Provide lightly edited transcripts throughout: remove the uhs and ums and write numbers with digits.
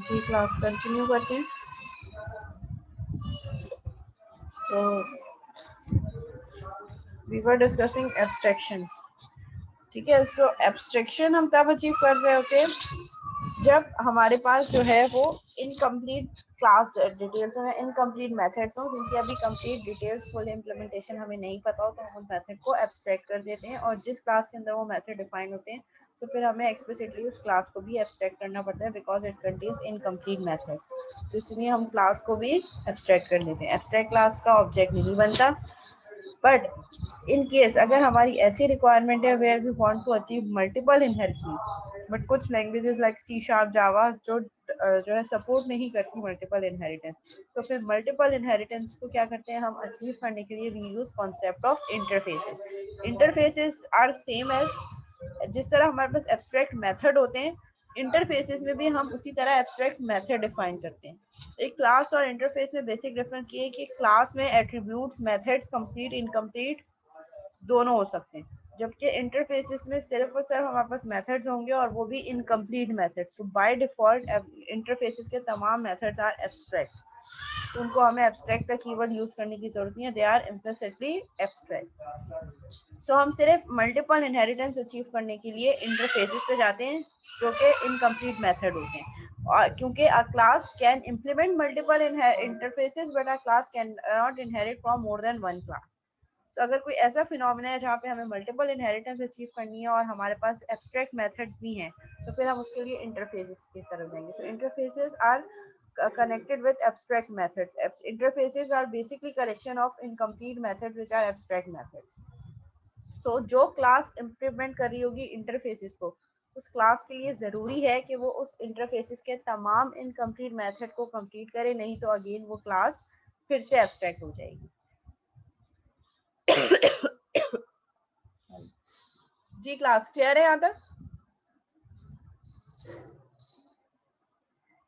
जी class continue करते हैं। तो वी वर डिस्कसिंग एब्स्ट्रैक्शन। ठीक है, सो एब्स्ट्रैक्शन हम तब अचीव कर रहे होते हैं जब हमारे पास जो है वो इनकम्प्लीट क्लास डिटेल्स हो, इनकम्प्लीट मेथड्स हो जिनकी अभी कंप्लीट डिटेल्स फुल इम्प्लीमेंटेशन हमें नहीं पता हो, तो हम उस मेथड को एब्स्ट्रैक्ट कर देते हैं। और जिस क्लास के अंदर वो मेथड डिफाइन होते हैं तो फिर हमें एक्सप्लिसिटली उस क्लास को भी एब्स्ट्रैक्ट करना पड़ता है because it contains incomplete method. तो इसलिए हम क्लास को भी एब्स्ट्रैक्ट कर देते हैं। एब्स्ट्रैक्ट क्लास का ऑब्जेक्ट नहीं बनता, बट इन केस अगर हमारी ऐसी रिक्वायरमेंट है where we want to achieve multiple inheritance, but कुछ languages like C sharp Java जो है सपोर्ट नहीं करती मल्टीपल इनहेरिटेंस, तो फिर मल्टीपल इनहेरिटेंस को क्या करते हैं हम अचीव करने के लिए we use concept of interfaces. Interfaces are same as जिस तरह हमारे पास एब्स्ट्रैक्ट मेथड होते हैं, इंटरफेसेस में भी हम उसी तरह एब्स्ट्रैक्ट मेथड डिफाइन करते हैं। एक क्लास और इंटरफेस में बेसिक डिफरेंस ये है कि क्लास में एट्रीब्यूट्स, मेथड्स कंप्लीट, इनकम्प्लीट दोनों हो सकते हैं, जबकि इंटरफेसेस में सिर्फ और सिर्फ हमारे पास मेथड्स होंगे और वो भी इनकम्प्लीट मेथड्स। तो बाय डिफॉल्ट इंटरफेसेस के तमाम मेथड्स आर एब्स्ट्रैक्ट, तो उनको हमें एब्स्ट्रैक्ट का कीवर्ड यूज करने की जरूरत नहीं है, दे आर इम्प्लिसिटली एब्स्ट्रैक्ट। सो हम सिर्फ मल्टीपल इनहेरिटेंस अचीव करने के लिए इंटरफेसेस पे जाते हैं जो कि इनकम्प्लीट मेथड होते हैं। और क्योंकि अ class can implement multiple interfaces but a class can not inherit from more than one class. तो अगर कोई ऐसा फिनोमेना है जहाँ पे हमें मल्टीपल इनहेरिटेंस अचीव करनी है और हमारे पास एब्स्ट्रैक्ट मेथड्स भी हैं, तो फिर हम उसके लिए इंटरफेसेस की तरफ जाएंगे। So interfaces are connected with abstract methods. Interfaces are basically collection of incomplete methods which are abstract methods. So जो क्लास इम्प्लीमेंट कर रही होगी इंटरफेसेस को, उस क्लास के लिए जरूरी है कि वो उस इंटरफेसेस के तमाम इनकम्प्लीट मेथड को कंप्लीट करे, नहीं तो अगेन वो क्लास फिर से एब्स्ट्रैक्ट हो जाएगी। जी क्लास क्लियर है यहाँ तक?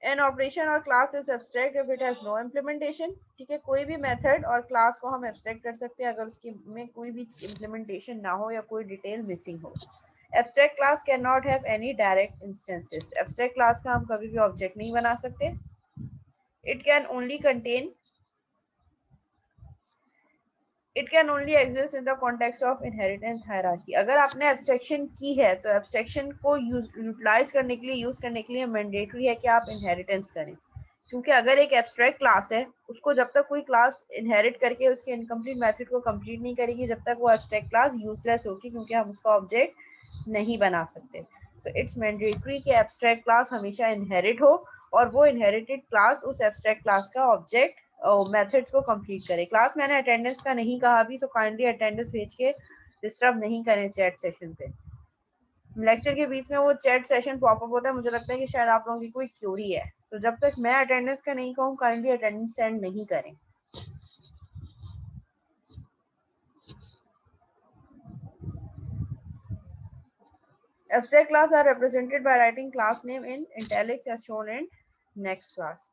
An operation or class is abstract if it has no implementation. ठीक है, कोई भी मेथड और क्लास को हम एब्स्ट्रैक्ट कर सकते हैं अगर उसकी में कोई भी इम्प्लीमेंटेशन ना हो या कोई डिटेल मिसिंग हो। Abstract class can not have any direct instances. Abstract class का हम कभी भी ऑब्जेक्ट नहीं बना सकते। It can only contain it can only exist in the context of inheritance hierarchy. अगर आपने एब्स्ट्रैक्शन की है तो एब्स्ट्रैक्शन को यूटिलाइज करने के लिए यूज करने के लिए मैंडेटरी है कि आप इनहेरिटेंस करें। क्योंकि अगर एक एब्स्ट्रैक्ट क्लास है, उसको जब तक कोई क्लास इनहेरिट करके उसके इनकम्प्लीट मेथड को कंप्लीट नहीं करेगी, जब तक वो एब्स्ट्रैक्ट क्लास यूजलेस होगी, क्योंकि हम उसका ऑब्जेक्ट नहीं बना सकते। सो इट्स मैंडेटरी कि एब्स्ट्रैक्ट क्लास हमेशा इनहेरिट हो और वो इनहेरिटेड क्लास उस एब्स्ट्रैक्ट क्लास का ऑब्जेक्ट मेथड्स को कंप्लीट करे। क्लास मैंने अटेंडेंस का नहीं कहा अभी, तो काइंडली अटेंडेंस भेज के डिस्टर्ब नहीं करें चैट सेशन पे। लेक्चर के बीच में वो चैट सेशन पॉपअप होता है, मुझे लगता है कि शायद आप लोगों की कोई क्यूरी है, तो जब तक मैं अटेंडेंस का नहीं कहूँ काइंडली अटेंडेंस सेंड नहीं करें। Abstract class are represented by writing class name in italics as shown in next class.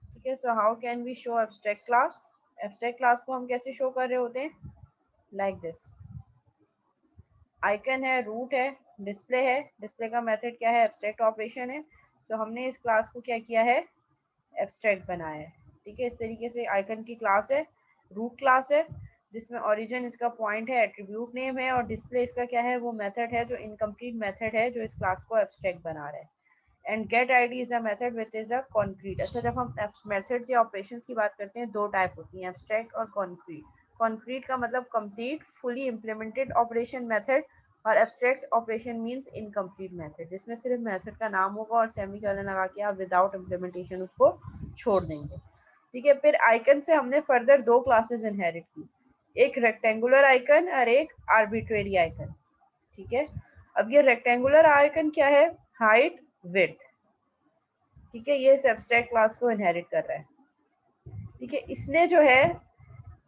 ठीक है, so how can we show abstract class? Abstract class को हम कैसे show कर रहे होते हैं? Like this. आइकन है, रूट है, डिस्प्ले है। डिस्प्ले का मेथड क्या है? एब्स्ट्रैक्ट ऑपरेशन है। तो हमने इस क्लास को क्या किया है? एब्स्ट्रैक्ट बनाया है। ठीक है, इस तरीके से आइकन की क्लास है, रूट क्लास है जिसमें ओरिजिन इसका पॉइंट है, एट्रीब्यूट नेम है, और डिस्प्ले इसका क्या है? वो मेथड है जो इनकम्प्लीट मेथड है जो इस क्लास को एब्स्ट्रैक्ट बना रहा है। And get ID is a method which is a concrete. अच्छा, जब हम मेथड्स या ऑपरेशंस की बात करते हैं, दो टाइप होती हैं, एब्स्ट्रैक्ट और कॉन्क्रीट। कॉन्क्रीट का मतलब complete fully implemented operation method, और abstract operation means incomplete method, जिसमें सिर्फ मेथड का नाम होगा और सेमीकोलन लगा के आप विदाउट इम्प्लीमेंटेशन उसको छोड़ देंगे। ठीक है, फिर आइकन से हमने फर्दर दो क्लासेस इनहेरिट की, एक रेक्टेंगुलर आइकन और एक आर्बिट्रेरी आइकन। ठीक है, अब ये रेक्टेंगुलर आइकन क्या है? Height, width. ठीक है, ये इस एब्स्ट्रैक्ट क्लास को इनहेरिट कर रहा है। ठीक है, इसने जो है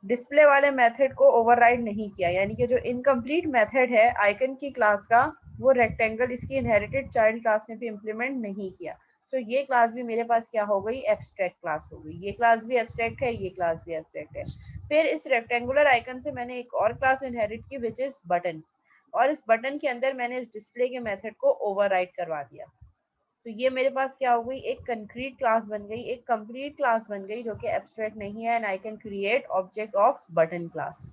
डिस्प्ले वाले मेथड को ओवरराइड नहीं किया, यानी कि जो इनकम्प्लीट मेथड है आइकन की क्लास का, वो रेक्टेंगल इसकी इनहेरिटेड चाइल्ड क्लास में भी इम्प्लीमेंट नहीं किया। सो ये क्लास भी मेरे पास क्या हो गई? एब्स्ट्रैक्ट क्लास हो गई। ये क्लास भी एब्स्ट्रैक्ट है, ये क्लास भी एब्स्ट्रैक्ट है। फिर इस रेक्टेंगुलर आइकन से मैंने एक और क्लास इनहेरिट की विच इज बटन, और इस बटन के अंदर मैंने इस डिस्प्ले के मेथड को ओवरराइड करवा दिया। तो ये मेरे पास क्या हो गई, एक कंक्रीट क्लास बन गई, एक कंप्लीट क्लास बन गई जो कि एब्स्ट्रैक्ट नहीं है, and I can create object off button class.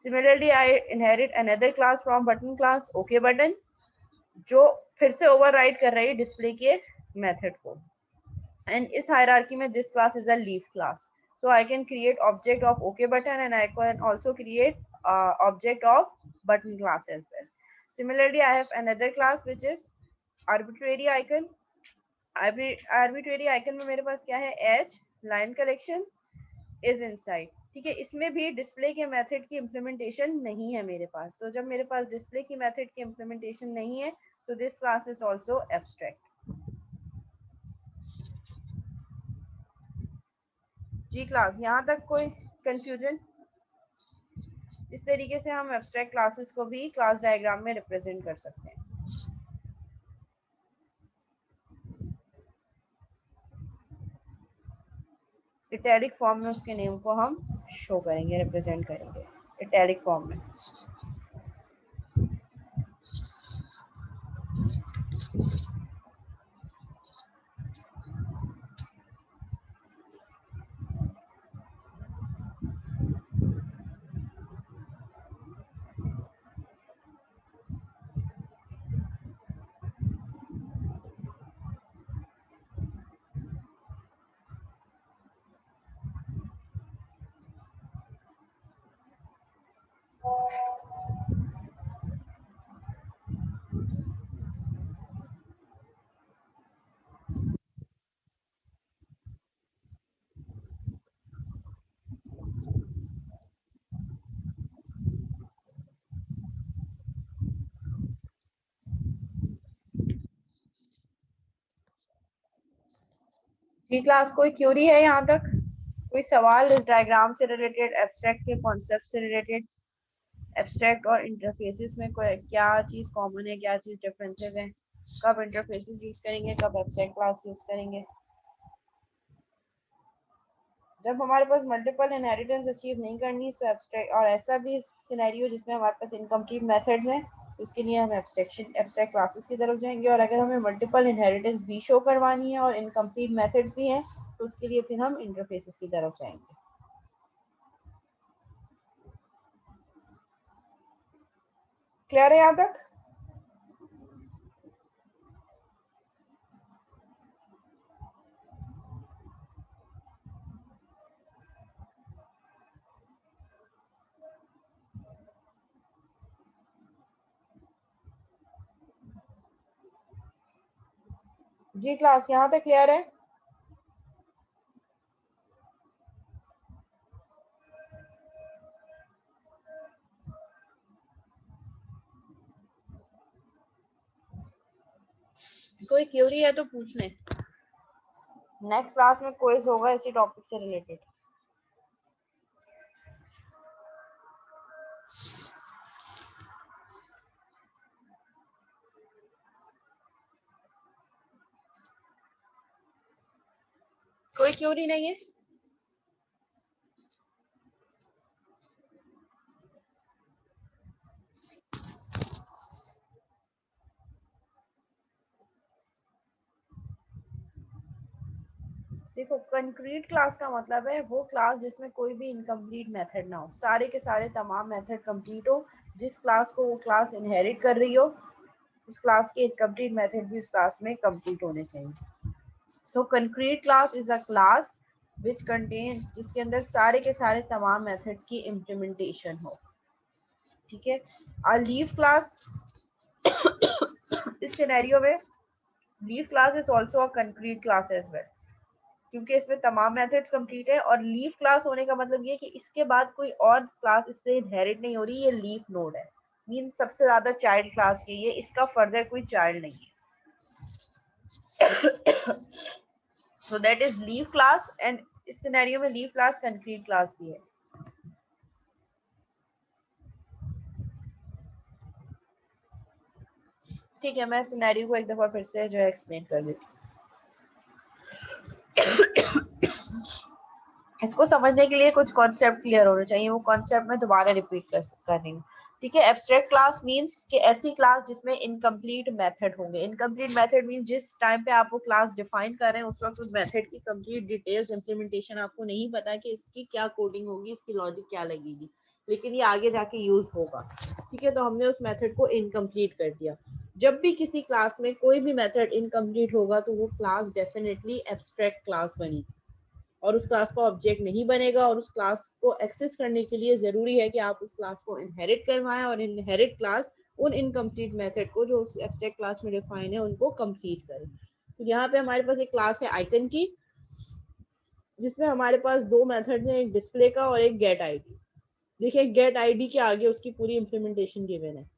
Similarly, I inherit another class from button class, OK button, जो फिर से ओवरराइड कर रही है डिस्प्ले के मेथड को. एंड इस हायरार्की में this class is a leaf class. So I can create object of OK button, and I can also create object of button class as well. Similarly, I have another class which is arbitrary icon. Arbitrary icon में मेरे पास क्या है, as line collection is inside. ठीक है, इसमें भी display के मेथड की इम्प्लीमेंटेशन नहीं है मेरे पास. तो जब मेरे पास डिस्प्ले की मेथड की इम्प्लीमेंटेशन नहीं है, तो this class is also abstract. जी क्लास, यहाँ तक कोई कंफ्यूजन? इस तरीके से हम एब्स्ट्रैक्ट क्लासेस को भी क्लास डायग्राम में रिप्रेजेंट कर सकते हैं. इटैलिक फॉर्म में उसके नेम को हम शो करेंगे, रिप्रेजेंट करेंगे इटैलिक फॉर्म में. जी क्लास, कोई क्यूरी है यहाँ तक? कोई सवाल इस डायग्राम से रिलेटेड, एब्स्ट्रैक्ट के कॉन्सेप्ट से रिलेटेड? एब्स्ट्रैक्ट और इंटरफेसेस में कोई क्या चीज कॉमन है, क्या चीज डिफरेंसेस हैं? कब इंटरफेसेस यूज करेंगे, कब एब्स्ट्रैक्ट क्लास यूज करेंगे? जब हमारे पास मल्टीपल इनहेरिटेंस अचीव नहीं करनी, तो एब्स्ट्रैक्ट, और ऐसा भी सिनेरियो जिसमें हमारे पास इनकम्प्लीट मेथड्स हैं, तो उसके लिए हम एब्स्ट्रैक्ट क्लासेस की तरफ जाएंगे. और अगर हमें मल्टीपल इनहेरिटेंस भी शो करवानी है और इनकम्प्लीट मेथड्स भी हैं, तो उसके लिए फिर हम इंटरफेसेस की तरफ जाएंगे. क्लियर है यहाँ तक? जी क्लास, यहाँ तक क्लियर है? कोई क्यूरी है तो पूछ लें. नेक्स्ट क्लास में क्विज होगा इसी टॉपिक से रिलेटेड. कोई क्यूरी नहीं है? देखो, कंक्रीट क्लास का मतलब है वो क्लास जिसमें कोई भी इनकम्प्लीट मेथड ना हो, सारे के सारे तमाम मेथड कंप्लीट हो. जिस क्लास को वो क्लास इनहेरिट कर रही हो, उस क्लास के इनकम्प्लीट मेथड भी उस क्लास में कंप्लीट होने चाहिए. So concrete class is a class which contain, जिसके अंदर सारे के सारे तमाम मेथड्स की इम्प्लीमेंटेशन हो. ठीक है. और लीफ क्लास, इस सिनेरियो में leaf class is also a concrete class as well, क्योंकि इसमें तमाम मेथड्स कंप्लीट है. और लीफ क्लास होने का मतलब ये कि इसके बाद कोई और क्लास इससे इनहेरिट नहीं हो रही, ये लीफ नोड है. मीन सबसे ज्यादा चाइल्ड क्लास यही है, इसका फर्दर कोई चाइल्ड नहीं है. So that is leaf class. And इस सिनेरियो में लीफ क्लास कंक्रीट क्लास भी है. ठीक है, मैं सिनेरियो को एक दफा फिर से जो है एक्सप्लेन कर देती हूँ. इसको समझने के लिए कुछ कॉन्सेप्ट क्लियर होने चाहिए, वो कॉन्सेप्ट मैं दोबारा रिपीट कर रही हूँ. ठीक है। एब्स्ट्रैक्ट क्लास मींस कि ऐसी क्लास जिसमें इनकम्प्लीट मेथड होंगे। इनकम्प्लीट मेथड मींस जिस टाइम पे आप वो क्लास डिफाइन कर रहे हैं उस वक्त उस मेथड की कंप्लीट डिटेल्स इंप्लीमेंटेशन आपको नहीं पता कि इसकी क्या कोडिंग होगी, इसकी लॉजिक क्या लगेगी, लेकिन ये आगे जाके यूज होगा। ठीक है, तो हमने उस मेथड को इनकम्प्लीट कर दिया। जब भी किसी क्लास में कोई भी मेथड इनकम्प्लीट होगा तो वो क्लास डेफिनेटली एब्स्ट्रैक्ट क्लास बनी और उस क्लास का ऑब्जेक्ट नहीं बनेगा। और उस क्लास को एक्सेस करने के लिए जरूरी है कि आप उस क्लास को इनहेरिट करवाएं और इनहेरिट क्लास उन इनकम्प्लीट मेथड को जो उस एब्स्ट्रैक्ट क्लास में डिफाइन है उनको कंप्लीट करे। तो यहाँ पे हमारे पास एक क्लास है आइकन की, जिसमें हमारे पास दो मेथड हैं, एक डिस्प्ले का और एक गेट आईडी। देखिए गेट आईडी के आगे उसकी पूरी इंप्लीमेंटेशन गिवन है,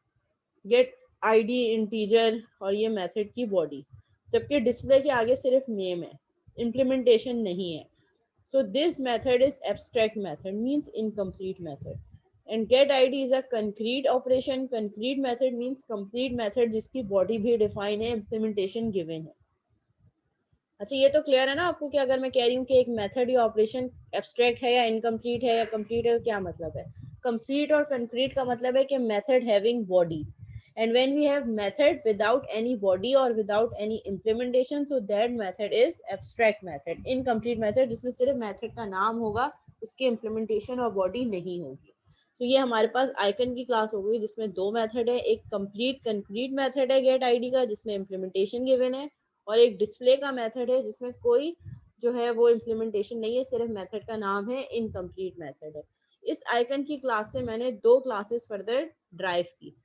गेट आईडी इंटीजर और ये मेथड की बॉडी, जबकि डिस्प्ले के आगे सिर्फ नेम है, इंप्लीमेंटेशन नहीं है। So this method is abstract method, means incomplete method. And get id is a concrete operation. Concrete method means complete method जिसकी body भी define है, implementation given है। अच्छा ये तो क्लियर है ना आपको कि अगर मैं कह रही हूँ कि एक मेथड या ऑपरेशन एब्स्ट्रैक्ट है या इनकम्प्लीट है या कंप्लीट है, क्या मतलब है? कंप्लीट और कंक्रीट का मतलब है कि method having body, and when we have method without any body or without any implementation, so that method is abstract method, incomplete method, जिसमें सिर्फ मेथड का नाम होगा, उसकी implementation और बॉडी नहीं होगी। तो ये हमारे पास आइकन की क्लास हो गई जिसमें दो मेथड है, एक कंप्लीट कंक्रीट मेथड है गेट आईडी का जिसमें इम्प्लीमेंटेशन गिवन है, और एक डिस्प्ले का मेथड है जिसमें कोई जो है वो इम्प्लीमेंटेशन नहीं है, सिर्फ मेथड का नाम है, इनकम्प्लीट मेथड है। इस आइकन की क्लास से मैंने दो क्लासेस फर्दर ड्राइव की।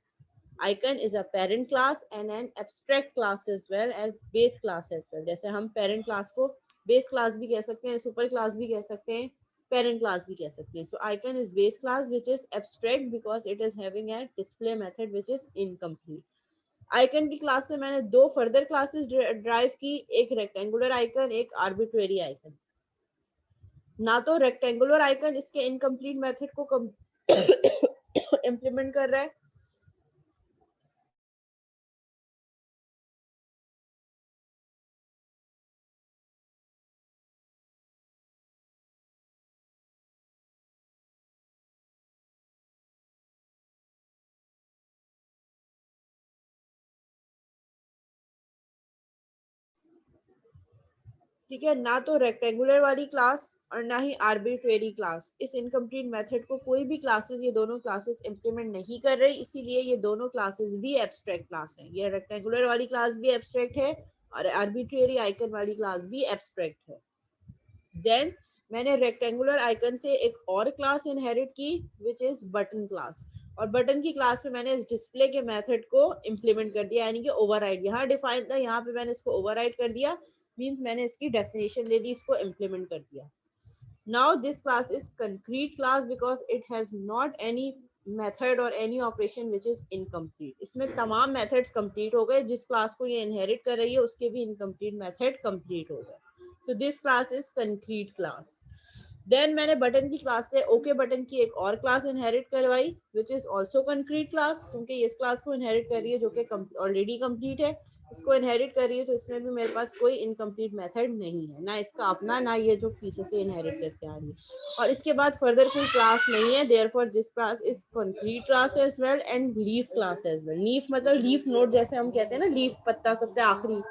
icon is a parent class and an abstract class as well as base class as well। जैसे हम parent class को base class भी कह सकते हैं, super class भी कह सकते हैं, parent class भी कह सकते हैं। So icon is base class which is abstract because it is having a display method which is incomplete। icon की क्लास से मैंने दो फर्दर क्लासेस ड्राइव की, एक रेक्टेंगुलर आइकन, एक आर्बिट्रेरी आइकन। ना तो रेक्टेंगुलर आइकन इसके इनकम्प्लीट मेथड को इम्प्लीमेंट कर रहा है, ठीक है, ना तो रेक्टेंगुलर वाली क्लास और ना ही आर्बिट्रेरी क्लास। इस इनकम्प्लीट मेथड को कोई भी क्लासेस, ये दोनों क्लासेस इंप्लीमेंट नहीं कर रही, इसीलिए ये दोनों क्लासेस भी एब्स्ट्रैक्ट क्लास है। ये रेक्टेंगुलर वाली क्लास भी एब्स्ट्रैक्ट है और आर्बिट्रेरी आइकन वाली क्लास भी एब्स्ट्रैक्ट है। देन मैंने रेक्टेंगुलर आइकन से एक और क्लास इनहेरिट की विच इज बटन क्लास, और बटन की क्लास में मैंने इस डिस्प्ले के मेथड को इंप्लीमेंट कर दिया, यानी कि ओवरराइड। यहाँ डिफाइन था, यहाँ पे मैंने इसको ओवरराइड कर दिया, मींस मैंने इसकी डेफिनेशन दे दी, इसको इंप्लीमेंट कर दिया। Now this class is concrete class because it has not any method or any operation which is incomplete. इसमें तमाम मेथड्स कंप्लीट हो गए, जिस क्लास को ये इनहेरिट कर रही है उसके भी इनकम्प्लीट मेथड कंप्लीट हो गए। So this class is concrete class. Then मैंने बटन की क्लास से ओके बटन की एक और क्लास इनहेरिट करवाई which is also concrete class, क्योंकि इस क्लास को इनहेरिट कर रही है जो कि ऑलरेडी कंप्लीट है, इसको इनहेरिट कर रही है, तो इसमें भी मेरे पास कोई इनकम्प्लीट मेथड नहीं है, ना इसका अपना ना ये जो पीछे से इनहेरिट करके आ रही है। और इसके बाद फर्दर कोई क्लास नहीं है, therefore this class is concrete class as well and leaf class as well। Leaf मतलब लीफ नोड, जैसे हम कहते हैं ना लीफ पत्ता सबसे आखिरी,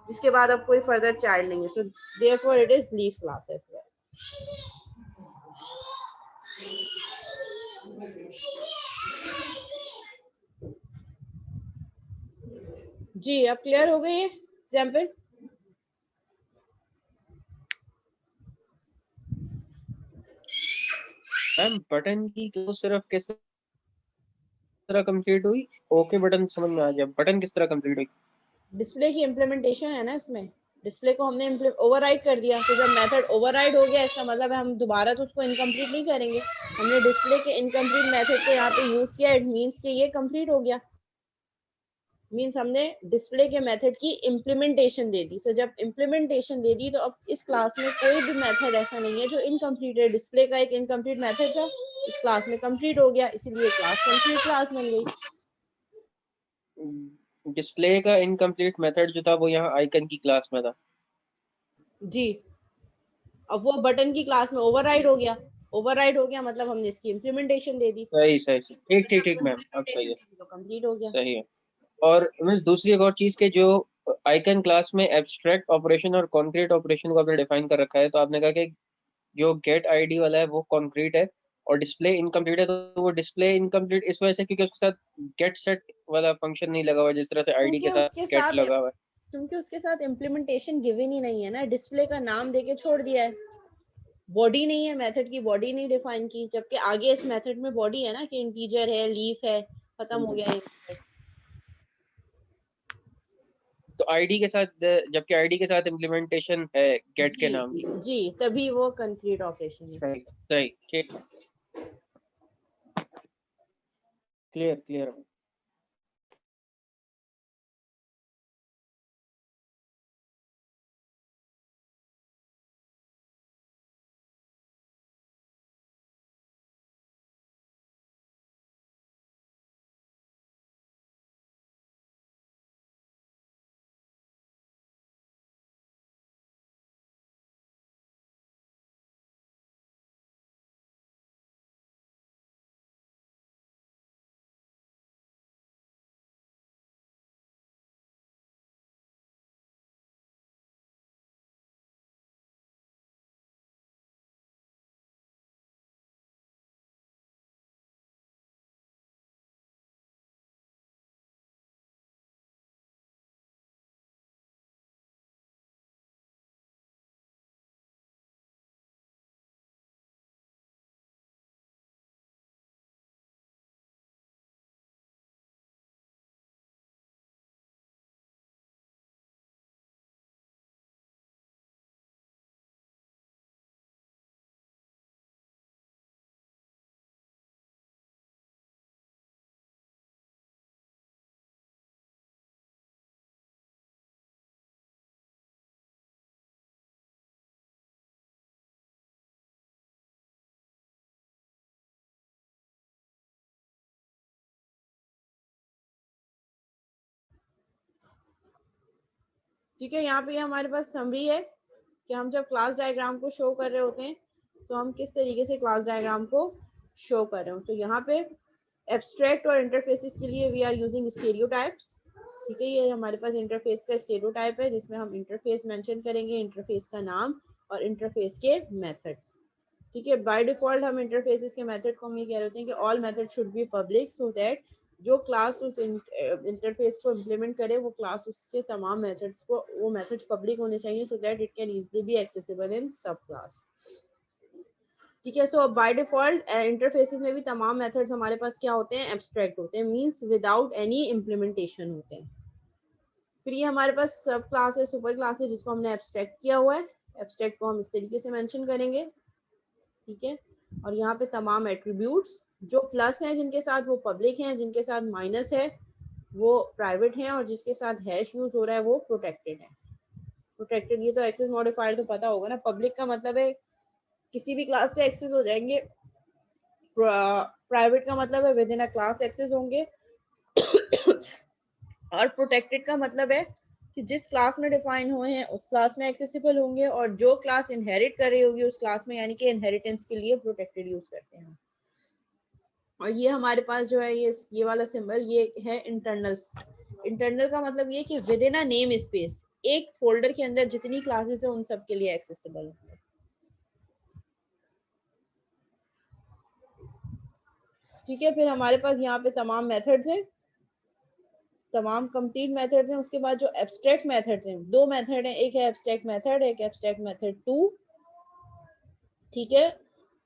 जिसके बाद अब कोई फर्दर चाइल्ड नहीं है। So therefore it is leaf class as well. जी अब क्लियर हो गई है एग्जाम्पल? मैम बटन की तो सिर्फ किस तरह कंप्लीट हुई? ओके बटन समझ में आ गया, बटन किस तरह कंप्लीट हुई? डिस्प्ले की इम्प्लीमेंटेशन है ना इसमें, डिस्प्ले को हमने ओवरराइड कर दिया, तो जब मेथड ओवरराइड हो गया इसका मतलब है हम दोबारा तो उसको इनकम्प्लीट नहीं करेंगे, हमने डिस्प्ले के इनकम्प्लीट मेथड को यहाँ पे यूज किया, इट मींस कि ये कंप्लीट हो गया, मींस हमने डिस्प्ले के मेथड की इम्प्लीमेंटेशन दे दी। सो जब इम्प्लीमेंटेशन दे दी तो अब इस क्लास में कोई भी मेथड ऐसा नहीं है जो इनकम्प्लीट है। डिस्प्ले का एक इनकम्प्लीट मेथड था, इस क्लास में कंप्लीट हो गया, इसीलिए क्लास कंप्लीट क्लास बन गई। डिस्प्ले का इनकम्प्लीट मेथड जो था वो यहाँ आइकन की क्लास में था। जी, अब वो बटन की क्लास में ओवरराइड हो गया। ओवरराइड हो गया मतलब हमने इसकी इम्प्लीमेंटेशन दे दी। सही सही सही, ठीक ठीक ठीक मैम, अब सही है, तो कंप्लीट हो गया। सही है। और मैं दूसरी एक और चीज के जो आइकन क्लास में एब्स्ट्रैक्ट ऑपरेशन और कॉन्क्रीट ऑपरेशन को आपने डिफाइन कर रखा है, तो आपने कहा कि जो गेट आईडी वाला है वो कॉन्क्रीट है और डिस्प्ले इनकम्प्लीट है, तो वो डिस्प्ले इनकम्प्लीट इस वजह से क्योंकि उसके साथ गेट सेट वाला फंक्शन नहीं लगा हुआ है, जिस तरह से आईडी क्योंकि के साथ उसके गेट साथ लगा हुआ है। क्योंकि उसके साथ इम्प्लीमेंटेशन गिवन ही नहीं है ना, डिस्प्ले का नाम देके छोड़ दिया है, बॉडी नहीं है, मेथड की बॉडी नहीं डिफाइन की, जबकि आगे इस मेथड में बॉडी है ना कि इंटीजर है, लीफ है, खत्म हो गया है। तो आईडी के साथ, जबकि आईडी के साथ इम्प्लीमेंटेशन है गेट के जी नाम की। जी, तभी वो कंक्रीट ऑपरेशन है। सही सही, ठीक, क्लियर क्लियर। ठीक है, यहाँ पे हमारे पास समरी है कि हम जब क्लास डायग्राम को शो कर रहे होते हैं तो हम किस तरीके से क्लास डायग्राम को शो कर रहे हो। तो यहाँ पे एब्स्ट्रैक्ट और इंटरफेसेस के लिए वी आर यूजिंग स्टीरियोटाइप्स। ठीक है, ये हमारे पास इंटरफेस का स्टीरियोटाइप है जिसमें हम इंटरफेस मेंशन करेंगे, इंटरफेस का नाम और इंटरफेस के मेथड्स। ठीक है, बाय डिफॉल्ट हम इंटरफेसेस के मेथड को हम ये कह रहे होते हैं कि all method should be public so that जो क्लास उस इंटरफेस को इम्प्लीमेंट करे वो क्लास उसके तमाम मेथड्स को वो मेथड्स पब्लिक होने चाहिए so that it can easily be accessible in sub class. ठीक है, सो बाय डिफॉल्ट इंटरफेसेस में भी तमाम मेथड्स हमारे पास क्या होते हैं, एब्स्ट्रैक्ट होते हैं, मींस विदाउट एनी इम्प्लीमेंटेशन होते हैं। फिर ये हमारे पास सब क्लास है, सुपर क्लास है जिसको हमने एब्स्ट्रैक्ट किया हुआ है। एब्स्ट्रैक्ट को हम इस तरीके से मेंशन करेंगे। ठीक है, और यहाँ पे तमाम एट्रीब्यूट्स जो प्लस हैं जिनके साथ वो पब्लिक हैं, जिनके साथ माइनस है वो प्राइवेट हैं, और जिसके साथ हैश यूज हो रहा है वो प्रोटेक्टेड है। प्रोटेक्टेड, ये तो एक्सेस मॉडिफायर तो पता होगा ना, पब्लिक का मतलब है किसी भी क्लास से एक्सेस हो जाएंगे, प्राइवेट का मतलब है within a class access होंगे, और प्रोटेक्टेड का मतलब है कि जिस क्लास में डिफाइन हुए हैं उस क्लास में एक्सेसिबल होंगे, और जो क्लास इनहेरिट कर रही होगी उस क्लास में, यानी कि इनहेरिटेंस के लिए प्रोटेक्टेड यूज करते हैं। और ये हमारे पास जो है ये वाला सिंबल ये है इंटरनल। इंटरनल का मतलब ये कि with in a name space एक फोल्डर के अंदर जितनी क्लासेस है उन सब के लिए एक्सेसिबल होंगे। ठीक है, फिर हमारे पास यहाँ पे तमाम मेथड्स हैं, तमाम कंप्लीट मेथड्स हैं। उसके बाद जो एब्स्ट्रैक्ट मेथड्स हैं, दो मेथड हैं, एक है एब्स्ट्रैक्ट मेथड, एक एब्स्ट्रैक्ट मेथड 2। ठीक है,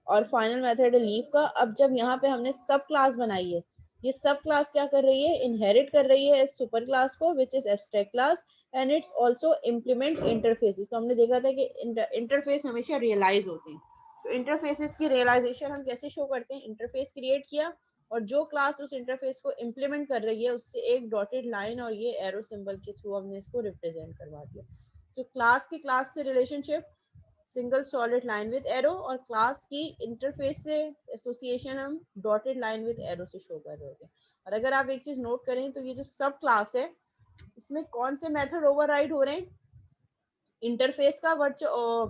और फाइनल मेथड है लीव का। अब जब यहाँ पे हमने सब क्लास बनाई है, ये सब क्लास क्या कर रही है, इनहेरिट कर रही है सुपर क्लास को which is abstract class, and it's also implement interfaces. तो हमने देखा था कि इंटरफेस हमेशा रियलाइज होते हैं। तो इंटरफेसेस की रियलाइजेशन हम कैसे शो करते हैं, इंटरफेस क्रिएट किया और जो क्लास उस इंटरफेस को इम्प्लीमेंट कर रही है उससे एक डॉटेड लाइन और ये एरो सिंबल के थ्रू हमने इसको रिप्रेजेंट करवा दिया। तो क्लास की क्लास से relationship single solid line with arrow, और क्लास की इंटरफेस से एसोसिएशन हम डॉटेड लाइन विद एरो से शो कर रहे होते हैं। और अगर आप एक चीज नोट करें तो ये जो सब क्लास है इसमें कौन से मेथड ओवरराइड हो रहे हैं, इंटरफेस का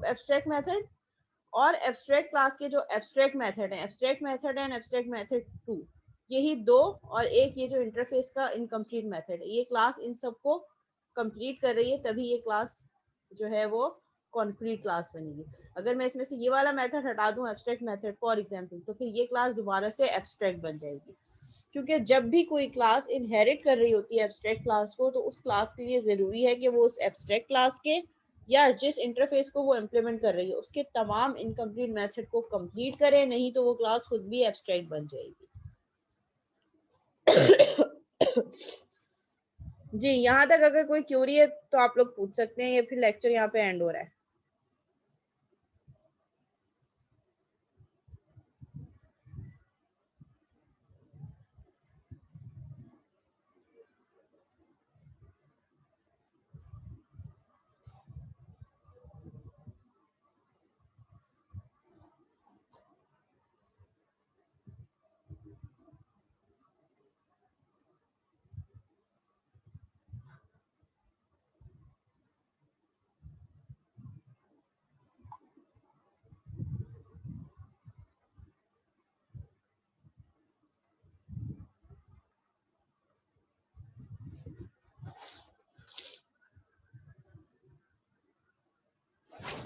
एब्स्ट्रैक्ट मेथड और एब्स्ट्रैक्ट क्लास के जो एब्स्ट्रैक्ट मेथड है, abstract method and abstract method 2, यही दो, और एक ये जो इंटरफेस का इनकम्प्लीट मेथड है, ये क्लास इन सबको कंप्लीट कर रही है, तभी ये क्लास जो है वो कॉन्क्रीट क्लास बनेगी। अगर मैं इसमें से ये वाला मेथड हटा दूं, एब्स्ट्रैक्ट मेथड फॉर एग्जांपल, तो फिर ये क्लास दोबारा से एब्स्ट्रैक्ट बन जाएगी। क्योंकि जब भी कोई क्लास इनहेरिट कर रही होती है एब्स्ट्रैक्ट क्लास को, तो उस क्लास के लिए जरूरी है कि वो उस एब्स्ट्रैक्ट क्लास के या जिस इंटरफेस को वो इम्प्लीमेंट कर रही है उसके तमाम इनकम्प्लीट मेथड को कंप्लीट करे, नहीं तो वो क्लास खुद भी एब्स्ट्रैक्ट बन जाएगी। जी, यहाँ तक अगर कोई क्यूरी है तो आप लोग पूछ सकते हैं, या फिर लेक्चर यहाँ पे एंड हो रहा है।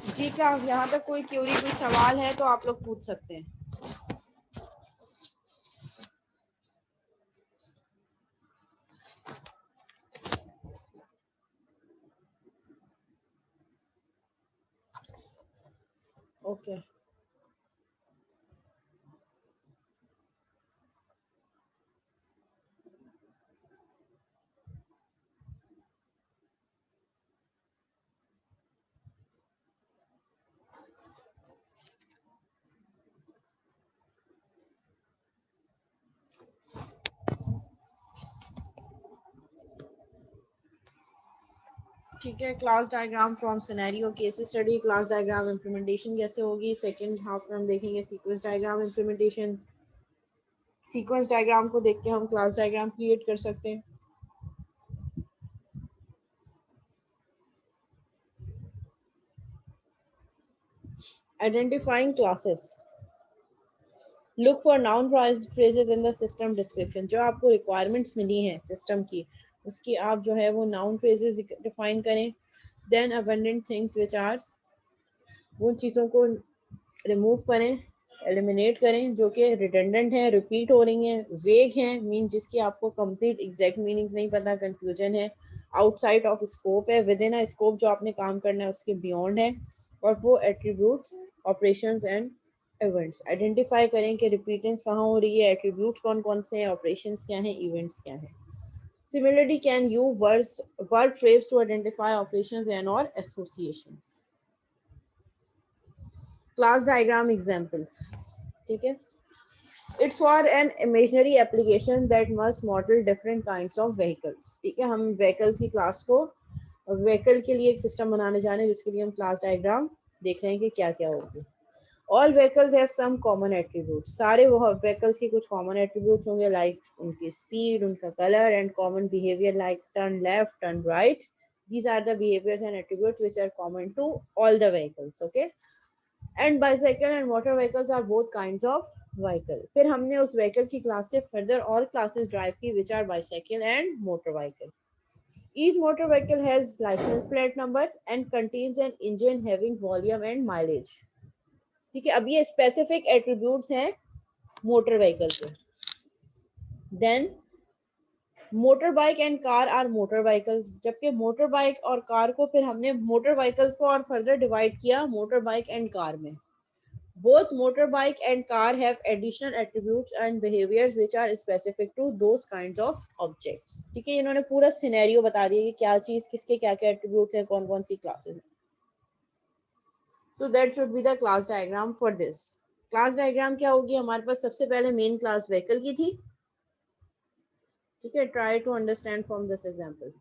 जी, क्या यहाँ तक कोई क्यूरी, कोई सवाल है तो आप लोग पूछ सकते हैं। Okay okay. ठीक है, class diagram from scenario case study, class diagram implementation कैसे होगी, सेकंड हाफ में हम देखेंगे sequence diagram implementation. Sequence diagram को देख के हम क्लास डायग्राम क्रिएट कर सकते हैं। Identifying classes, look for noun phrases in the system description. जो आपको रिक्वायरमेंट्स मिली हैं सिस्टम की, उसकी आप जो है वो नाउन फ्रेजेस डिफाइन करें। Then abundant things which are, उन चीज़ों को रिमूव करें, एलिमिनेट करें जो कि रिडंडेंट हैं, रिपीट हो रही हैं, वेग हैं, मीन जिसकी आपको कंप्लीट एग्जैक्ट मीनिंग्स नहीं पता, कंफ्यूजन है, आउटसाइड ऑफ स्कोप है, विद इन अ स्कोप जो आपने काम करना है उसके बियॉन्ड है, और वो attributes, operations and events. Identify करें कि रिपीटेंस कहाँ हो रही है, एट्रीब्यूट कौन कौन से हैं, ऑपरेशंस क्या हैं, इवेंट्स क्या हैं। Similarly, can you verb phrase to identify operations and or associations. Class diagram example, ठीक है, it's for an imaginary application that must model different kinds of vehicles। ठीक है, हम vehicles की क्लास को, व्हीकल के लिए एक सिस्टम बनाने जा रहे हैं जिसके लिए हम क्लास डायग्राम देख रहे हैं कि क्या क्या होगी। All vehicles have some common attributes। सारे वो vehicles की कुछ common attributes होंगे, like उनकी speed, उनका color and common behavior like turn left, turn right। These are the behaviors and attributes which are common to all the vehicles, okay। And bicycle and motor vehicles are both kinds of vehicle। फिर हमने उस vehicle की class से further और classes drive की which are bicycle and motor vehicle। Each motor vehicle has license plate number and contains an engine having volume and mileage। ठीक है, अब ये स्पेसिफिक एट्रीब्यूट्स हैं मोटर व्हीकल के। Then motor bike and car are motor vehicles, जबकि motor bike और car को फिर हमने मोटर व्हीकल्स को और फर्दर डिवाइड किया मोटर बाइक एंड कार में। Both motor bike and car have additional attributes and behaviours which are specific to those kinds of objects. ठीक है, इन्होंने पूरा सिनेरियो बता दिया कि क्या चीज किसके क्या क्या एट्रीब्यूट्स हैं, कौन कौन सी क्लासेस हैं। So that should be the class diagram for this। Class diagram क्या होगी, हमारे पास सबसे पहले मेन क्लास व्हीकल की थी। ठीक है, try to understand from this example.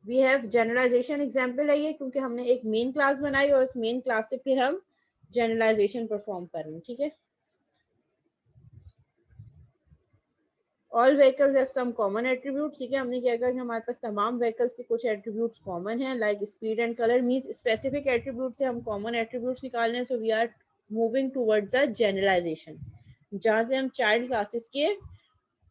We have generalisation example है ये, क्योंकि हमने एक मेन क्लास बनाई और उस मेन क्लास से फिर हम जनरलाइजेशन परफॉर्म कर रहे हैं। ठीक है, all vehicles have some common attributes. ठीक है, हमने क्या कहा कि हमारे पास तमाम व्हीकल्स के कुछ एट्रीब्यूट्स कॉमन हैं, like speed and colour, means specific attribute से हम कॉमन एट्रीब्यूट्स निकाल रहे हैं। So we are moving towards the generalisation, जहां से हम चाइल्ड क्लासेस के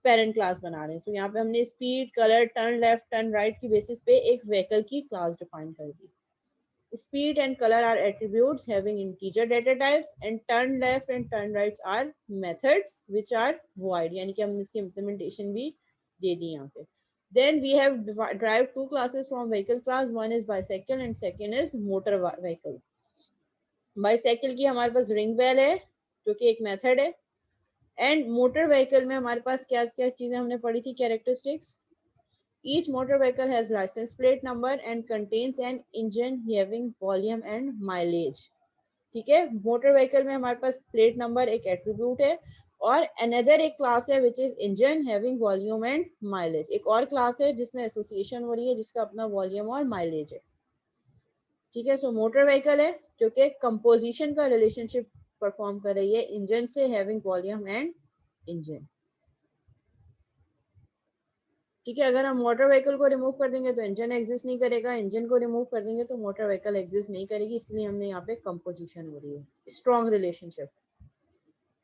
पेरेंट क्लास बना रहे हैं। तो यहाँ पे हमने speed, colour, turn left, turn right की बेसिस पे एक व्हीकल की क्लास डिफाइन कर दी। Speed and color are attributes having integer data types, and turn left and turn rights are methods which are void, यानी कि हमने इसकी implementation भी दे दी यहाँ पे। Then we have derived two classes from vehicle class. One is bicycle and second is motor vehicle. Bicycle की हमारे पास ring bell है जो कि एक method है, and motor vehicle में हमारे पास क्या क्या चीजें हमने पढ़ी थी, characteristics. Each motor vehicle has license plate number and contains an engine having volume and mileage. ठीक है, मोटर व्हीकल में हमारे पास प्लेट नंबर एक एट्रीब्यूट है, और अनदर एक क्लास है which is engine having volume and mileage. एक और क्लास है जिसमें एसोसिएशन हो रही है जिसका अपना वॉल्यूम और माइलेज है। ठीक है, सो मोटर व्हीकल है जो कि कंपोजिशन का रिलेशनशिप परफॉर्म कर रही है इंजन से, हैविंग वॉल्यूम एंड इंजन। ठीक है, अगर हम मोटर व्हीकल को रिमूव कर देंगे तो इंजन एग्जिस्ट नहीं करेगा, इंजन को रिमूव कर देंगे तो मोटर व्हीकल एग्जिस्ट नहीं करेगी, इसलिए हमने यहाँ पे कंपोजिशन हो रही है, स्ट्रॉन्ग रिलेशनशिप।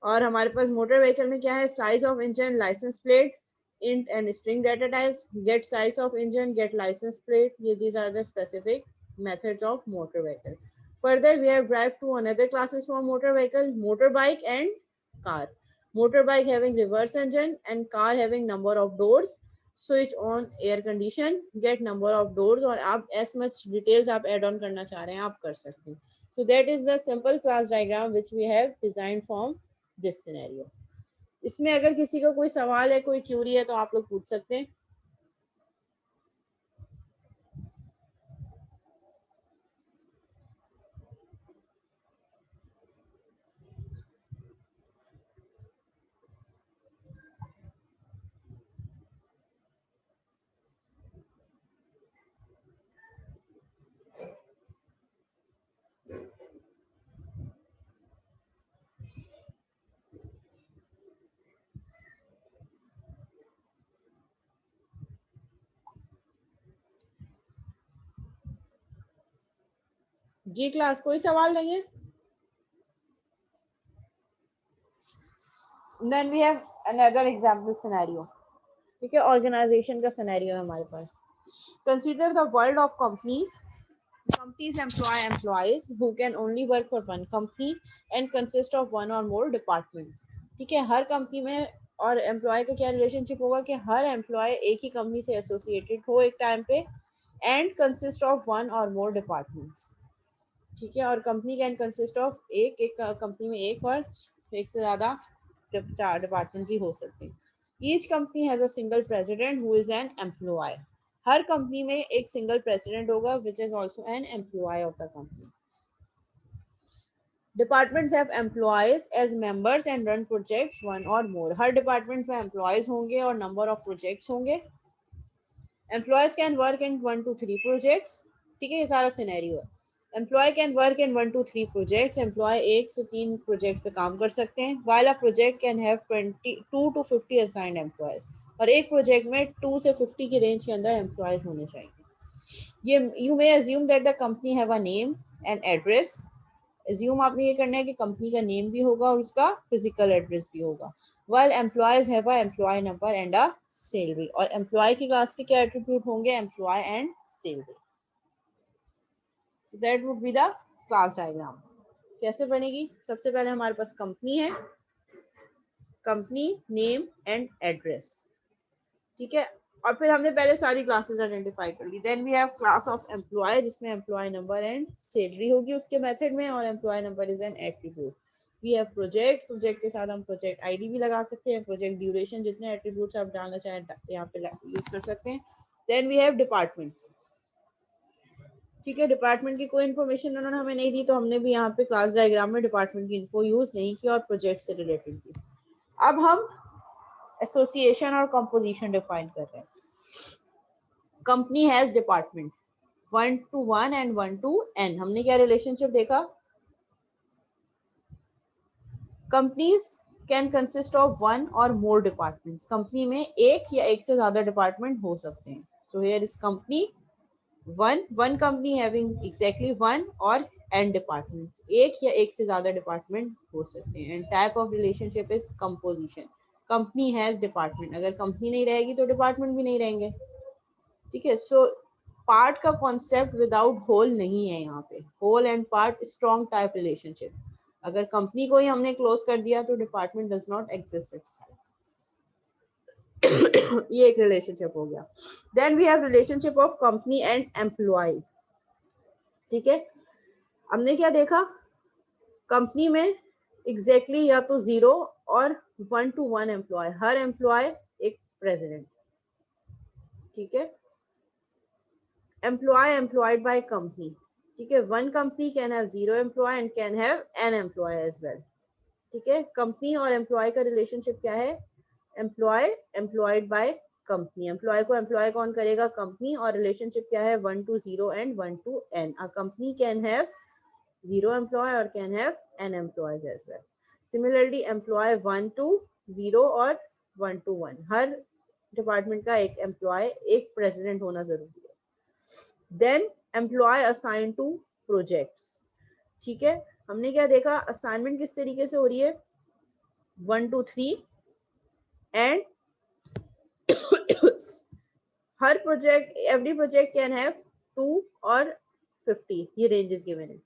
और हमारे पास मोटर व्हीकल में क्या है, size of engine, licence plate, int and string data types, get size of engine, get license plate, these are the specific methods of motor vehicle. Further, we have derived two another classes for motor vehicle, motorbike and car. Motorbike having reverse engine and car having number of doors, switch on air condition, get number of doors, और आप as much details आप add on करना चाह रहे हैं आप कर सकते हैं। So that is the simple class diagram which we have designed from this scenario. इसमें अगर किसी को कोई सवाल है, कोई क्यूरी है तो आप लोग पूछ सकते हैं। जी क्लास, कोई सवाल नहीं है? Then we have another example scenario. ठीक है, ऑर्गेनाइजेशन का सिनेरियो है हमारे पास। Consider the world of companies. Companies employ employees who can only work for one company and consist of one or more departments. ठीक है, हर कंपनी में और एम्प्लॉय का क्या रिलेशनशिप होगा कि हर एम्प्लॉय एक ही कंपनी से एसोसिएटेड हो एक टाइम पे, and consist of one or more departments. ठीक है, और कंपनी कैन कंसिस्ट ऑफ एक कंपनी में एक और एक से ज्यादा 4 डिपार्टमेंट भी हो सकते हैं। Each company has a single president who is an employee. हर कंपनी में एक सिंगल प्रेसिडेंट होगा which is also an employee of the company. Departments have employees as members and run projects one or more. हर department में employees होंगे और number of projects होंगे। Employees can work in 1 to 3 projects. ठीक है, ये सारा सिनेरियो है। Employee can work in 1 to 3 projects. Employ 1 से 3 प्रोजेक्ट पे काम कर सकते हैं। While a project can have 2 to 50 assigned employees. और एक प्रोजेक्ट में 2 से 50 की रेंज के अंदर एम्प्लॉयज होने चाहिए। ये you may assume that the company have a name and address. Assume आपने ये करना है कि कंपनी का नेम भी होगा और उसका फिजिकल एड्रेस भी होगा। While employees have a employee number and a salary. और एम्प्लॉय की क्लास के क्या एट्रीब्यूट होंगे, employee and salary. So that would be the class diagram. कैसे बनेगी, सबसे पहले हमारे पास कंपनी है, कंपनी नेम एंड एड्रेस। ठीक है, और फिर हमने पहले सारी क्लासेस आइडेंटिफाई कर ली। Then we have class of employee जिसमें एम्प्लॉय नंबर एंड सैलरी होगी उसके मेथड में, और employee number is an attribute. We have project, project के साथ हम प्रोजेक्ट आईडी भी लगा सकते हैं, प्रोजेक्ट ड्यूरेशन, जितने एट्रीब्यूट्स आप डालना चाहें यहाँ पे यूज कर सकते हैं। Then we have departments. ठीक है, डिपार्टमेंट की कोई इन्फॉर्मेशन उन्होंने हमें नहीं दी तो हमने भी यहाँ पे क्लास डायग्राम में डिपार्टमेंट की इन्फो यूज नहीं की और प्रोजेक्ट से रिलेटेड की। अब हम एसोसिएशन और कंपोजिशन डिफाइन कर रहे हैं। Company has department 1 to 1 and 1 to n। हमने क्या रिलेशनशिप देखा, कंपनीज कैन कंसिस्ट ऑफ 1 और मोर डिपार्टमेंट्स। कंपनी में एक या एक से ज्यादा डिपार्टमेंट हो सकते हैं। So here is company one company having exactly one or N departments, एक या एक से ज्यादा डिपार्टमेंट हो सकते हैं। And type of relationship is composition, company has department, अगर कंपनी नहीं रहेगी तो डिपार्टमेंट भी नहीं रहेंगे। ठीक है, सो पार्ट का कॉन्सेप्ट विदाउट होल नहीं है यहाँ पे, whole and part strong type relationship. अगर कंपनी को ही हमने क्लोज कर दिया तो department does not exist itself. ये एक रिलेशनशिप हो गया। Then we have relationship of company and employee. ठीक है, हमने क्या देखा, कंपनी में एग्जैक्टली या तो 0 और 1 to 1 एम्प्लॉय, हर एम्प्लॉय एक प्रेसिडेंट। ठीक है, एम्प्लॉय एम्प्लॉयड बाय कंपनी। ठीक है, one company can have 0 employee and can have N employee as well. ठीक है, कंपनी और एम्प्लॉय का रिलेशनशिप क्या है, employee employed by company, employee को एम्प्लॉय कौन करेगा, कंपनी, और रिलेशनशिप क्या है 1 to 0 and 1 to n। A company can have 0 employee or can have n employees as well. Similarly employee 1 to 0 और 1 to 1, हर डिपार्टमेंट का एक एम्प्लॉय एक प्रेसिडेंट होना जरूरी है। Then employee assign to projects. ठीक है, हमने क्या देखा, असाइनमेंट किस तरीके से हो रही है, 1 to 3 and her project, every project can have 2 और 50, ये रेंज इज गिवन है।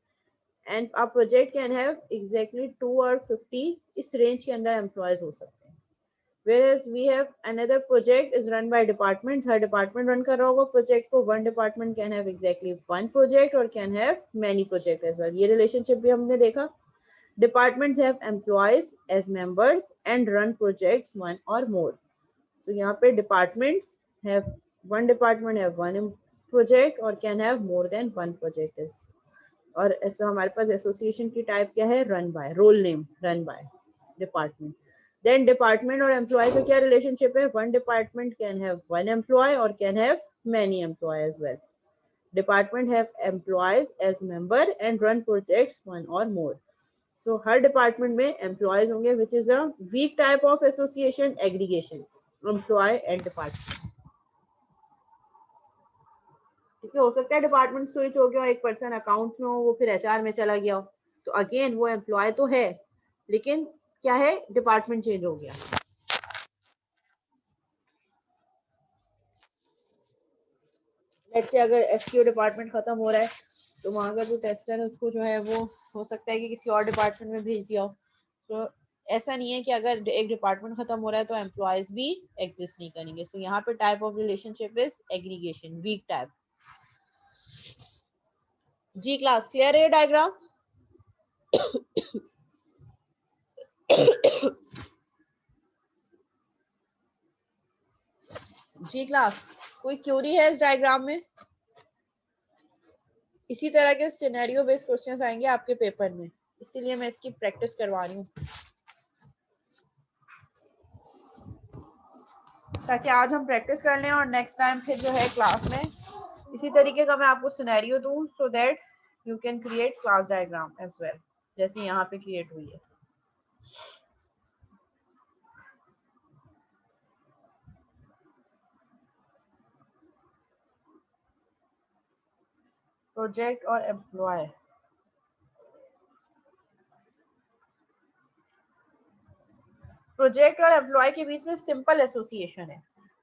And a project can have exactly 2 और 50, इस रेंज के अंदर एम्प्लॉयज हो सकते हैं। Whereas we have another project is run by department, her department run कर रहा होगा प्रोजेक्ट को, one department can have exactly one project और can have many project as well। ये relationship भी हमने देखा। Departments have employees as members and run projects one or more। So यहाँ पे departments have, one department have one project और can have more than one project is। और ऐसा हमारे पास एसोसिएशन की टाइप क्या है, run by, role name run by department. Then department और एम्प्लॉय का क्या रिलेशनशिप है, one department can have one employee or can have many employee as well. Department have employees as member and run projects one or more. So हर department में employees होंगे, which is a weak type of association, aggregation, employee and department. ठीक है, हो सकता है department switch हो गया, एक पर्सन अकाउंट्स में हो, वो फिर एचआर में चला गया हो, तो अगेन वो एम्प्लॉय तो है लेकिन क्या है, डिपार्टमेंट चेंज हो गया। लेट्स से अगर एसक्यू डिपार्टमेंट खत्म हो रहा है तो वहां का जो टेस्टर है उसको जो है वो हो सकता है कि किसी और डिपार्टमेंट में भेज दिया हो। तो ऐसा नहीं है कि अगर एक डिपार्टमेंट खत्म हो रहा है तो एम्प्लॉयज भी एग्जिस्ट नहीं करेंगे। सो यहाँ पे type of relationship is aggregation, weak type. जी क्लास क्लियर है डायग्राम? जी क्लास, कोई क्यूरी है इस डायग्राम में? इसी तरह के सिनेरियो बेस्ड क्वेश्चंस आएंगे आपके पेपर में, इसीलिए मैं इसकी प्रैक्टिस करवा रही हूँ ताकि आज हम प्रैक्टिस कर लें और नेक्स्ट टाइम फिर जो है क्लास में इसी तरीके का मैं आपको सिनेरियो दूं, so that you can create class diagram as well, जैसे यहाँ पे क्रिएट हुई है। प्रोजेक्ट और एम्प्लॉय, प्रोजेक्ट और एम्प्लॉय के बीच में सिंपल एसोसिएशन है,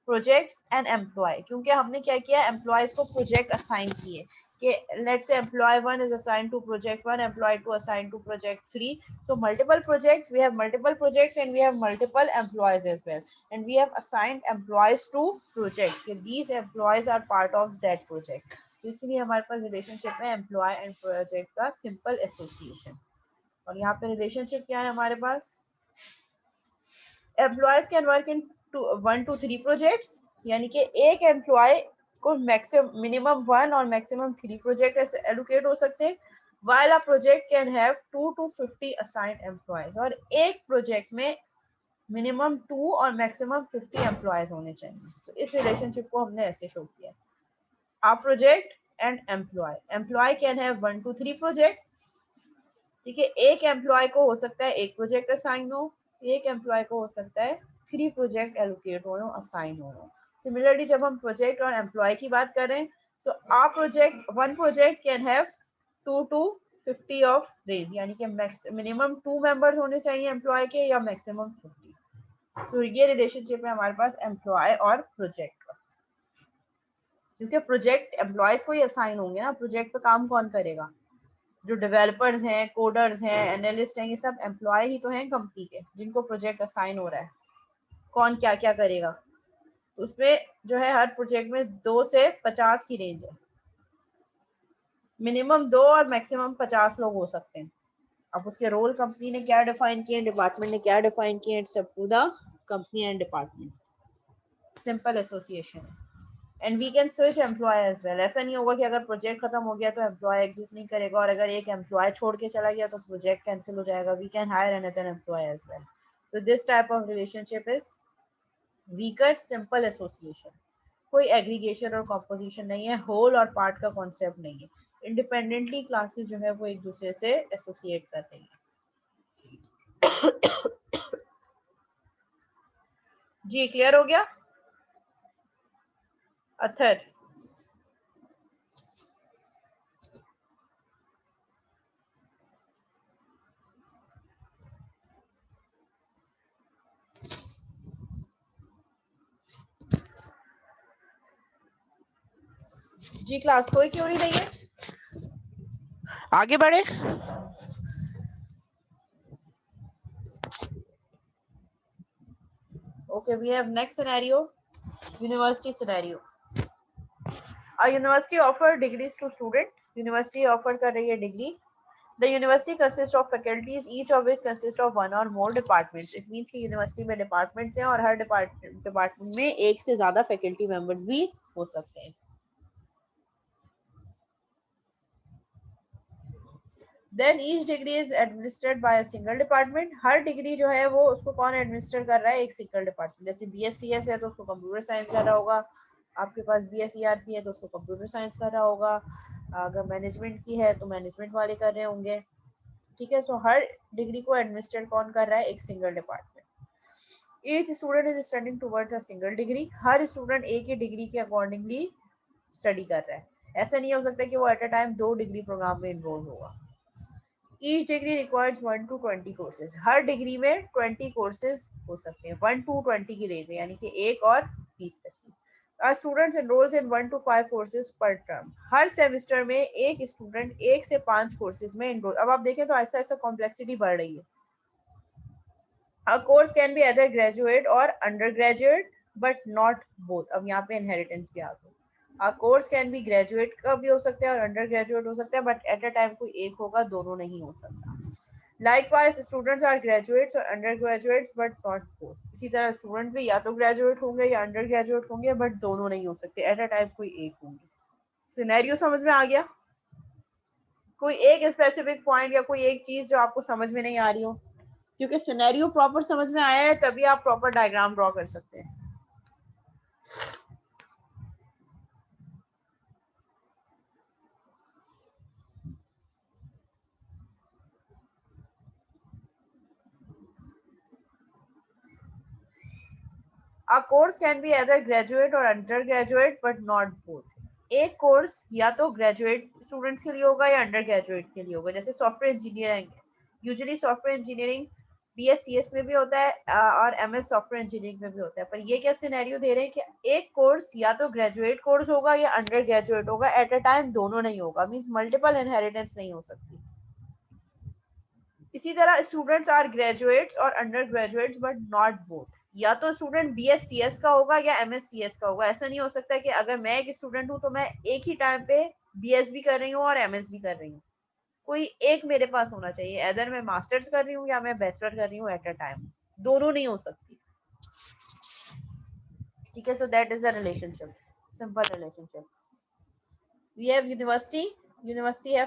प्रोजेक्ट्स एंड एम्प्लॉय, क्योंकि हमने क्या किया, एम्प्लॉयज को प्रोजेक्ट असाइन किए कि let's say employee 1 is assigned to project 1, employee 2 assigned to project 3, so multiple projects, we have multiple projects and we have multiple employees as well, and we have assigned employees to projects, so these employees are part of that project, इसलिए हमारे पास relationship है employee and project का simple association. और यहाँ पे relationship क्या है हमारे पास, employees can work in 1 to 3 projects, यानी कि एक एम्प्लॉय को मैक्सिमम मिनिमम 1 और मैक्सिमम 3 प्रोजेक्ट एलोकेट हो सकते हैं, while a project can have 2 to 50 assigned employees, और एक प्रोजेक्ट में मिनिमम 2 और मैक्सिमम 50 एम्प्लॉयज होने चाहिए। so, इस रिलेशनशिप को हमने ऐसे शो किया, a project and employee, employee can have 1 to 3 project. ठीक है, एक एम्प्लॉय को हो सकता है एक प्रोजेक्ट असाइन हो, एक एम्प्लॉय को हो सकता है 3 प्रोजेक्ट एलोकेट हो, असाइन हो। सिमिलरली जब हम प्रोजेक्ट और एम्प्लॉय की बात करें So our project, one project can have 2 to 50 of range, यानी कि मिनिमम 2 मेंबर्स होने चाहिए एम्प्लॉय के या मैक्सिमम 50. सो ये रिलेशनशिप है हमारे पास एम्प्लॉय और प्रोजेक्ट का, क्योंकि प्रोजेक्ट एम्प्लॉयज को ही असाइन होंगे ना. प्रोजेक्ट पे काम कौन करेगा? जो डेवलपर्स हैं, कोडर्स हैं, एनालिस्ट हैं, ये सब एम्प्लॉय ही तो हैं कंपनी के, जिनको प्रोजेक्ट असाइन हो रहा है. कौन क्या क्या करेगा उसमें जो है, हर प्रोजेक्ट में 2 से 50 की रेंज है. मिनिमम 2 और मैक्सिमम 50 लोग हो सकते हैं. अब उसके रोल कंपनी ने क्या डिफाइन किए, डिपार्टमेंट ने क्या डिफाइन किए, it's up to the company and department. Simple association. And we can switch employee as well. ऐसा नहीं होगा कि अगर प्रोजेक्ट खत्म हो गया तो एम्प्लॉय एग्जिस्ट नहीं करेगा, और अगर एक एम्प्लॉय छोड़ के चला गया तो प्रोजेक्ट कैंसिल हो जाएगा. We can hire another employee as well. So this type of relationship is weaker simple association. कोई एग्रीगेशन और कॉम्पोजिशन नहीं है, होल और पार्ट का कॉन्सेप्ट नहीं है. इंडिपेंडेंटली क्लासेस जो है वो एक दूसरे से एसोसिएट कर रही है. जी क्लियर हो गया अथर? जी क्लास कोई क्यों नहीं रही है? आगे बढ़े. Okay, we have next scenario, university scenario. A university offer degrees to students. University offer कर रही है degree. The university consists of faculties, each of which consists of one or more departments. It means कि university में departments हैं और हर department में एक से ज़्यादा faculty members भी हो सकते हैं. Then each degree is administered by a single department. Her degree जो है वो उसको कौन एडमिनिस्टर कर रहा है? एक सिंगल डिपार्टमेंट. जैसे BScs है तो उसको कंप्यूटर साइंस कर रहा होगा. आपके पास BSERP है तो उसको कंप्यूटर साइंस कर रहा होगा. अगर मैनेजमेंट की है तो मैनेजमेंट वाले कर रहे होंगे. ठीक है. सो हर डिग्री को एडमिनिस्टर कौन कर रहा है? एक single department. Each student is studying towards a single degree. हर स्टूडेंट एक ही डिग्री के अकॉर्डिंगली स्टडी कर रहा है. ऐसा नहीं हो सकता कि वो at a time 2 degree programme involve इन्वॉल्व होगा. Each degree requires 1 to 20 courses. हर डिग्री में 20 कोर्सेज हो सकते हैं. 1 to 20 की रेंज है, यानी कि 1 और 20 तक की. Students enrolls in 1 to 5 courses per term. Her semester में एक स्टूडेंट 1 से 5 कोर्सेज में एनरोल. अब आप देखें तो ऐसा ऐसा कॉम्प्लेक्सिटी बढ़ रही है. A course can be either graduate or undergraduate, but not both. अब यहाँ पे inheritance भी आ गई. A course can be graduate का भी हो सकता है और undergraduate हो सकता है, but at a time कोई एक होगा, दोनों नहीं हो सकता. Likewise, students are graduates or undergraduates, but not both. इसी तरह स्टूडेंट भी या तो ग्रेजुएट होंगे या अंडरग्रेजुएट होंगे, बट दोनों नहीं हो सकते. एट अ टाइम कोई एक होंगे. सिनेरियो समझ में आ गया? कोई एक स्पेसिफिक पॉइंट या कोई एक चीज जो आपको समझ में नहीं आ रही हो? क्योंकि सिनेरियो प्रॉपर समझ में आया है तभी आप प्रॉपर डायग्राम ड्रॉ कर सकते हैं. A course can be either graduate or undergraduate, but not both. एक कोर्स या तो ग्रेजुएट स्टूडेंट्स के लिए होगा या अंडर ग्रेजुएट के लिए होगा. जैसे सॉफ्टवेयर इंजीनियरिंग है, यूजुअली सॉफ्टवेयर इंजीनियरिंग BScs में भी होता है और MS सॉफ्टवेयर इंजीनियरिंग में भी होता है. पर ये क्या सिनेरियो दे रहे हैं कि एक कोर्स या तो ग्रेजुएट कोर्स होगा या अंडर ग्रेजुएट होगा. एट अ टाइम दोनों नहीं होगा. मींस मल्टीपल इनहेरिटेंस नहीं हो सकती. इसी तरह स्टूडेंट्स आर ग्रेजुएट्स और under graduates but not both. या तो स्टूडेंट BScs का होगा या MScs का होगा. ऐसा नहीं हो सकता कि अगर मैं एक स्टूडेंट हूं तो मैं एक ही टाइम पे BS भी कर रही हूँ और MS भी कर रही हूँ. कोई एक मेरे पास होना चाहिए. अदर मैं मास्टर्स कर रही हूँ या मैं बैचलर कर रही हूँ एट अ टाइम. दोनों नहीं हो सकती. ठीक है. So that is the relationship, simple relationship. We have university. University have